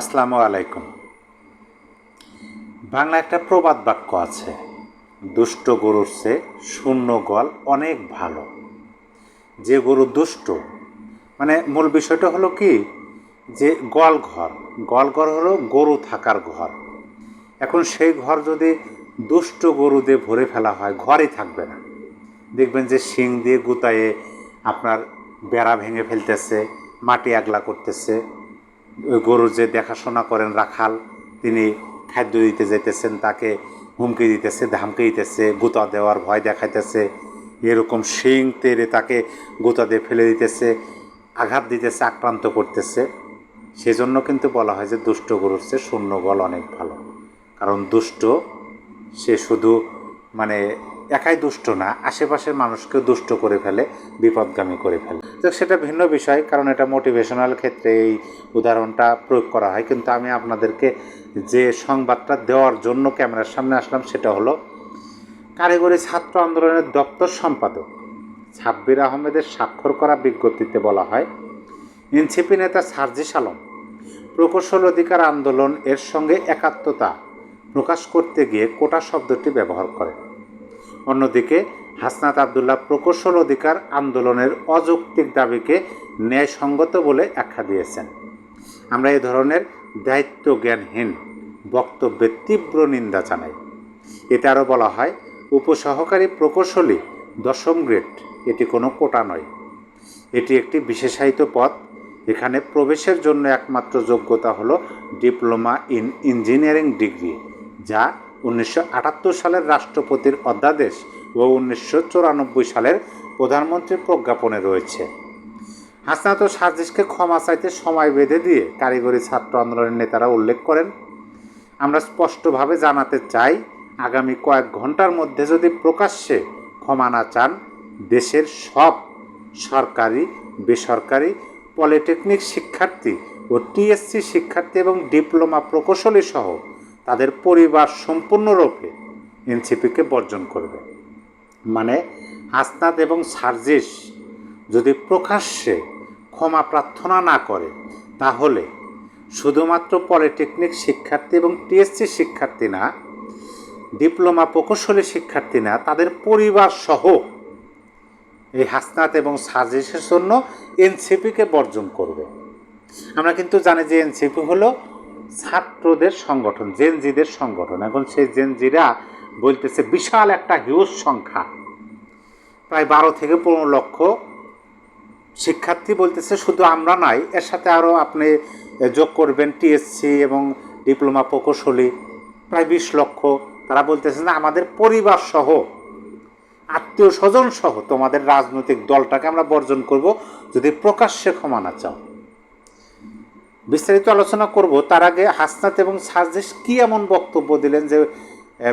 আসসালামু আলাইকুম। বাংলা একটা প্রবাদ বাক্য আছে, দুষ্ট গরুর চেয়ে শূন্য গল অনেক ভালো। যে গরু দুষ্ট, মানে মূল বিষয়টা হলো কি, যে গলঘর হলো গরু থাকার ঘর। এখন সেই ঘর যদি দুষ্ট গরু দিয়ে ভরে ফেলা হয়, ঘরই থাকবে না। দেখবেন যে শিং দিয়ে গুতায়ে আপনার বেড়া ভেঙে ফেলতেছে, মাটি আগলা করতেছে। ওই গরুর যে দেখাশোনা করেন রাখাল, তিনি খাদ্য দিতে যেতেছেন, তাকে হুমকি দিতেছে, ধামকি দিতেছে, গুঁতা দেওয়ার ভয় দেখাইতেছে, এরকম শিং তেড়ে তাকে গুঁতা দিয়ে ফেলে দিতেছে, আঘাত দিতেছে, আক্রান্ত করতেছে। সেজন্য কিন্তু বলা হয় যে দুষ্ট গরুর চেয়ে শূন্য গল অনেক ভালো। কারণ দুষ্ট সে শুধু মানে একাই দুষ্ট না, আশেপাশের মানুষকেও দুষ্ট করে ফেলে, বিপদগামী করে ফেলে। তো সেটা ভিন্ন বিষয়, কারণ এটা মোটিভেশনাল ক্ষেত্রে এই উদাহরণটা প্রয়োগ করা হয়। কিন্তু আমি আপনাদেরকে যে সংবাদটা দেওয়ার জন্য ক্যামেরার সামনে আসলাম সেটা হলো, কারিগরি ছাত্র আন্দোলনের দপ্তর সম্পাদক সাব্বির আহমেদের স্বাক্ষর করা বিজ্ঞপ্তিতে বলা হয়, এনসিপি নেতা সার্জিস আলম প্রকৌশল অধিকার আন্দোলন এর সঙ্গে একাত্মতা প্রকাশ করতে গিয়ে কোটা শব্দটি ব্যবহার করেন। অন্যদিকে হাসনাত আবদুল্লাহ প্রকৌশল অধিকার আন্দোলনের অযৌক্তিক দাবিকে ন্যায়সঙ্গত বলে আখ্যা দিয়েছেন। আমরা এই ধরনের দায়িত্বজ্ঞানহীন বক্তব্যের তীব্র নিন্দা জানাই। এতে আরও বলা হয়, উপসহকারী প্রকৌশলী 10ম গ্রেড এটি কোনো কোটা নয়, এটি একটি বিশেষায়িত পদ। এখানে প্রবেশের জন্য একমাত্র যোগ্যতা হলো ডিপ্লোমা ইন ইঞ্জিনিয়ারিং ডিগ্রি, যা 1978 সালের রাষ্ট্রপতির অধ্যাদেশ ও 1994 সালের প্রধানমন্ত্রীর প্রজ্ঞাপনে রয়েছে। হাসনাত ও সার্জিসকে ক্ষমা চাইতে সময় বেঁধে দিয়ে কারিগরি ছাত্র আন্দোলনের নেতারা উল্লেখ করেন, আমরা স্পষ্টভাবে জানাতে চাই, আগামী কয়েক ঘন্টার মধ্যে যদি প্রকাশ্যে ক্ষমা না চান, দেশের সব সরকারি, বেসরকারি, পলিটেকনিক শিক্ষার্থী ও টিএসসি শিক্ষার্থী এবং ডিপ্লোমা প্রকৌশলী সহ তাদের পরিবার সম্পূর্ণরূপে এনসিপিকে বর্জন করবে। মানে হাসনাত এবং সার্জিস যদি প্রকাশ্যে ক্ষমা প্রার্থনা না করে, তাহলে শুধুমাত্র পলিটেকনিক শিক্ষার্থী এবং টিএসসি শিক্ষার্থী না, ডিপ্লোমা প্রকৌশলী শিক্ষার্থী না, তাদের পরিবার সহ এই হাসনাত এবং সার্জিসের জন্য এনসিপিকে বর্জন করবে। আমরা কিন্তু জানি যে এনসিপি হলো ছাত্রদের সংগঠন, জেনজিদের সংগঠন। এখন সেই জেনজিরা বলতেছে, বিশাল একটা হিউজ সংখ্যা, প্রায় 12 থেকে 15 লক্ষ শিক্ষার্থী বলতেছে, শুধু আমরা নাই, এর সাথে আরও আপনি যোগ করবেন টিএসসি এবং ডিপ্লোমা প্রকৌশলী, প্রায় 20 লক্ষ। তারা বলতেছে না, আমাদের পরিবার সহ, আত্মীয় স্বজন সহ তোমাদের রাজনৈতিক দলটাকে আমরা বর্জন করব যদি প্রকাশ্যে ক্ষমা না চাও। বিস্তারিত আলোচনা করব। তার আগে হাসনাত এবং সার্জিস কি এমন বক্তব্য দিলেন যে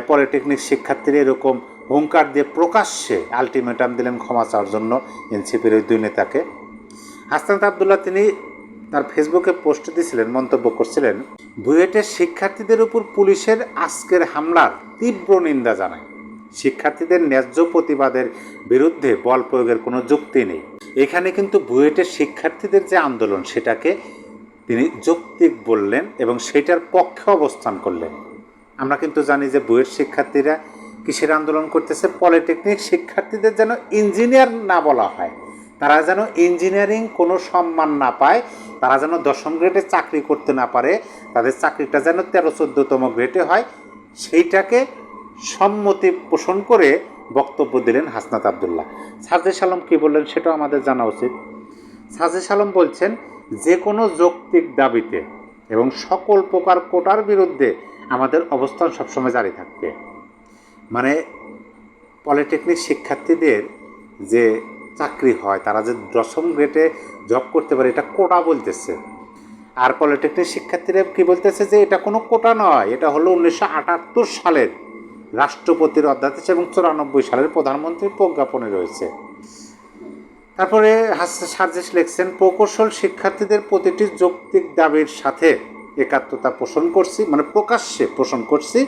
পলিটেকনিক শিক্ষার্থীরা এরকম হুঙ্কার দিয়ে প্রকাশ্যে আলটিমেটাম দিলেন ক্ষমা চাওয়ার জন্য এনসিপির ওই দুই নেতাকে। হাসনাত আবদুল্লাহ তিনি তার ফেসবুকে পোস্ট দিয়েছিলেন, মন্তব্য করছিলেন, বুয়েটের শিক্ষার্থীদের উপর পুলিশের আজকের হামলার তীব্র নিন্দা জানায়। শিক্ষার্থীদের ন্যায্য প্রতিবাদের বিরুদ্ধে বল প্রয়োগের কোনো যুক্তি নেই। এখানে কিন্তু বুয়েটের শিক্ষার্থীদের যে আন্দোলন, সেটাকে তিনি যৌক্তিক বললেন এবং সেটার পক্ষে অবস্থান করলেন। আমরা কিন্তু জানি যে বুয়েট শিক্ষার্থীরা কিসের আন্দোলন করতেছে, পলিটেকনিক শিক্ষার্থীদের যেন ইঞ্জিনিয়ার না বলা হয়, তারা যেন ইঞ্জিনিয়ারিং কোনো সম্মান না পায়, তারা যেন 10ম গ্রেডে চাকরি করতে না পারে, তাদের চাকরিটা যেন 13-14তম গ্রেডে হয়, সেইটাকে সম্মতি পোষণ করে বক্তব্য দিলেন হাসনাত আবদুল্লাহ। সার্জিস আলম কী বললেন সেটাও আমাদের জানা উচিত। সার্জিস আলম বলছেন, যে কোনো যৌক্তিক দাবিতে এবং সকল প্রকার কোটার বিরুদ্ধে আমাদের অবস্থান সবসময় জারি থাকবে। মানে পলিটেকনিক শিক্ষার্থীদের যে চাকরি হয়, তারা যে 10ম গ্রেডে জব করতে পারে, এটা কোটা বলতেছে। আর পলিটেকনিক শিক্ষার্থীরা কি বলতেছে যে এটা কোনো কোটা নয়, এটা হলো 1978 সালের রাষ্ট্রপতির অধ্যাদেশ এবং 94 সালের প্রধানমন্ত্রীর প্রজ্ঞাপনে রয়েছে। তারপরে সার্জিস লিখছেন, প্রকৌশল শিক্ষার্থীদের প্রতিটি যৌক্তিক দাবির সাথে একাত্মতা পোষণ করছি, মানে প্রকাশ্যে পোষণ করছি,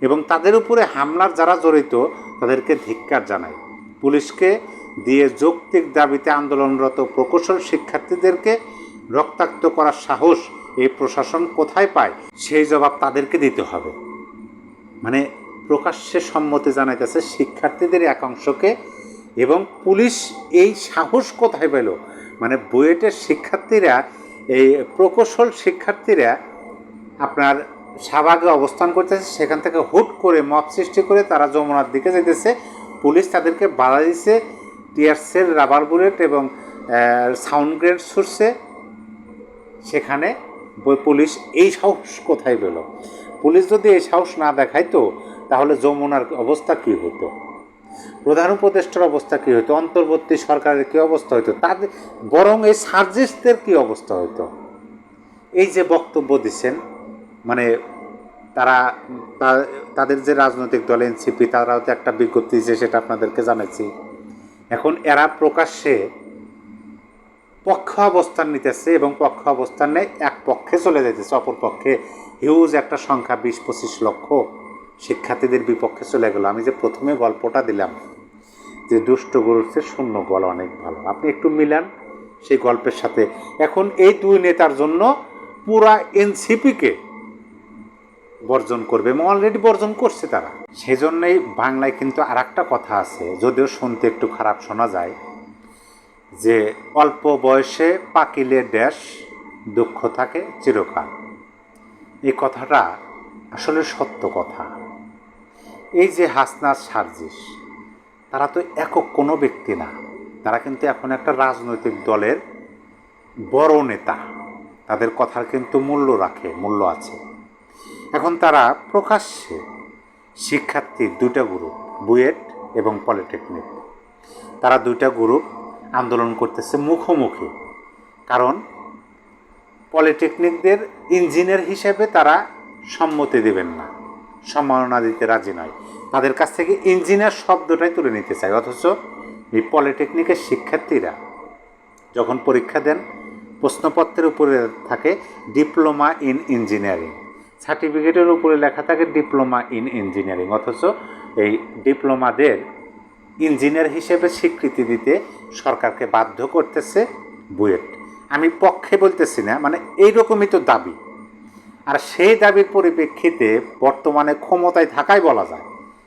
এবং তাদের উপরে হামলার যারা জড়িত তাদেরকে ধিক্কার জানাই। পুলিশকে দিয়ে যৌক্তিক দাবিতে আন্দোলনরত প্রকৌশল শিক্ষার্থীদেরকে রক্তাক্ত করার সাহস এই প্রশাসন কোথায় পায় সেই জবাব তাদেরকে দিতে হবে। মানে প্রকাশ্যে সম্মতি জানাইতেছে শিক্ষার্থীদের একাংশকে, এবং পুলিশ এই সাহস কোথায় পেল? মানে বুয়েটের শিক্ষার্থীরা, এই প্রকৌশল শিক্ষার্থীরা আপনার শাহবাগে অবস্থান করতেছে, সেখান থেকে হুট করে মব সৃষ্টি করে তারা যমুনার দিকে যেতেছে। পুলিশ তাদেরকে বাধা দিচ্ছে, টিয়ারসেল, রাবার বুলেট এবং সাউন্ড গ্রেনেড ছুটছে। সেখানে পুলিশ এই সাহস কোথায় পেল? পুলিশ যদি এই সাহস না দেখাইতো তাহলে যমুনার অবস্থা কী হতো, প্রধান উপদেষ্টার অবস্থা কী হতো, অন্তর্বর্তী সরকারের কী অবস্থা হতো, তাদের বরং এই সার্জিসদের কী অবস্থা হতো? এই যে বক্তব্য দিচ্ছেন, মানে তারা তাদের যে রাজনৈতিক দল এনসিপি, তারাও তো একটা বিজ্ঞপ্তি দিয়েছে, সেটা আপনাদেরকে জানাচ্ছি। এখন এরা প্রকাশ্যে পক্ষ অবস্থান নিতেছে এবং পক্ষ অবস্থানে এক পক্ষে চলে যেতেছে, অপর পক্ষে হিউজ একটা সংখ্যা 20-25 লক্ষ শিক্ষার্থীদের বিপক্ষে চলে গেল। আমি যে প্রথমে গল্পটা দিলাম যে দুষ্ট গরুর চেয়ে শূন্য গলা অনেক ভালো, আপনি একটু মিলান সেই গল্পের সাথে। এখন এই দুই নেতার জন্য পুরা এনসিপিকে বর্জন করবে এবং অলরেডি বর্জন করছে তারা। সেজন্যই বাংলায় কিন্তু আর একটা কথা আছে, যদিও শুনতে একটু খারাপ শোনা যায়, যে অল্প বয়সে পাকিলে ড্যাশ, দুঃখ থাকে চিরকাল। এই কথাটা আসলে সত্য কথা। এই যে হাসনাত, সার্জিস, তারা তো একক কোনো ব্যক্তি না, তারা কিন্তু এখন একটা রাজনৈতিক দলের বড় নেতা, তাদের কথার কিন্তু মূল্য আছে। এখন তারা প্রকাশ্যে শিক্ষার্থী দুইটা গ্রুপ, বুয়েট এবং পলিটেকনিক, তারা দুইটা গ্রুপ আন্দোলন করতেছে মুখোমুখি। কারণ পলিটেকনিকদের ইঞ্জিনিয়ার হিসেবে তারা সম্মতি দেবেন না, সম্মাননা দিতে রাজি নয়, তাদের কাছ থেকে ইঞ্জিনিয়ার শব্দটাই তুলে নিতে চায়। অথচ এই পলিটেকনিকের শিক্ষার্থীরা যখন পরীক্ষা দেন, প্রশ্নপত্রের উপরে থাকে ডিপ্লোমা ইন ইঞ্জিনিয়ারিং, সার্টিফিকেটের উপরে লেখা থাকে ডিপ্লোমা ইন ইঞ্জিনিয়ারিং, অথচ এই ডিপ্লোমাদের ইঞ্জিনিয়ার হিসেবে স্বীকৃতি দিতে সরকারকে বাধ্য করতেছে বুয়েট। আমি পক্ষে বলতেছি না, মানে এইরকমই তো দাবি। আর সেই দাবির পরিপ্রেক্ষিতে বর্তমানে ক্ষমতায় থাকাই বলা যায়,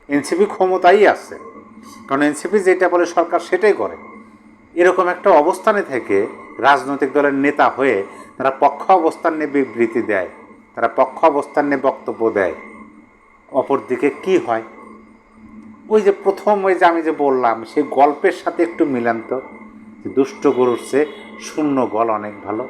এনসিপি ক্ষমতাই আছে, কারণ এনসিপি যেটা বলে সরকার সেটাই করে। এরকম একটা অবস্থানে থেকে রাজনৈতিক দলের নেতা হয়ে তারা পক্ষ অবস্থান নিয়ে বিবৃতি দেয়, তারা পক্ষ অবস্থান নিয়ে বক্তব্য দেয়। অপরদিকে কি হয়? ওই যে প্রথম ওই যে আমি যে বললাম সেই গল্পের সাথে একটু মিলান তো, দুষ্ট গরুর চেয়ে শূন্য গল অনেক ভালো।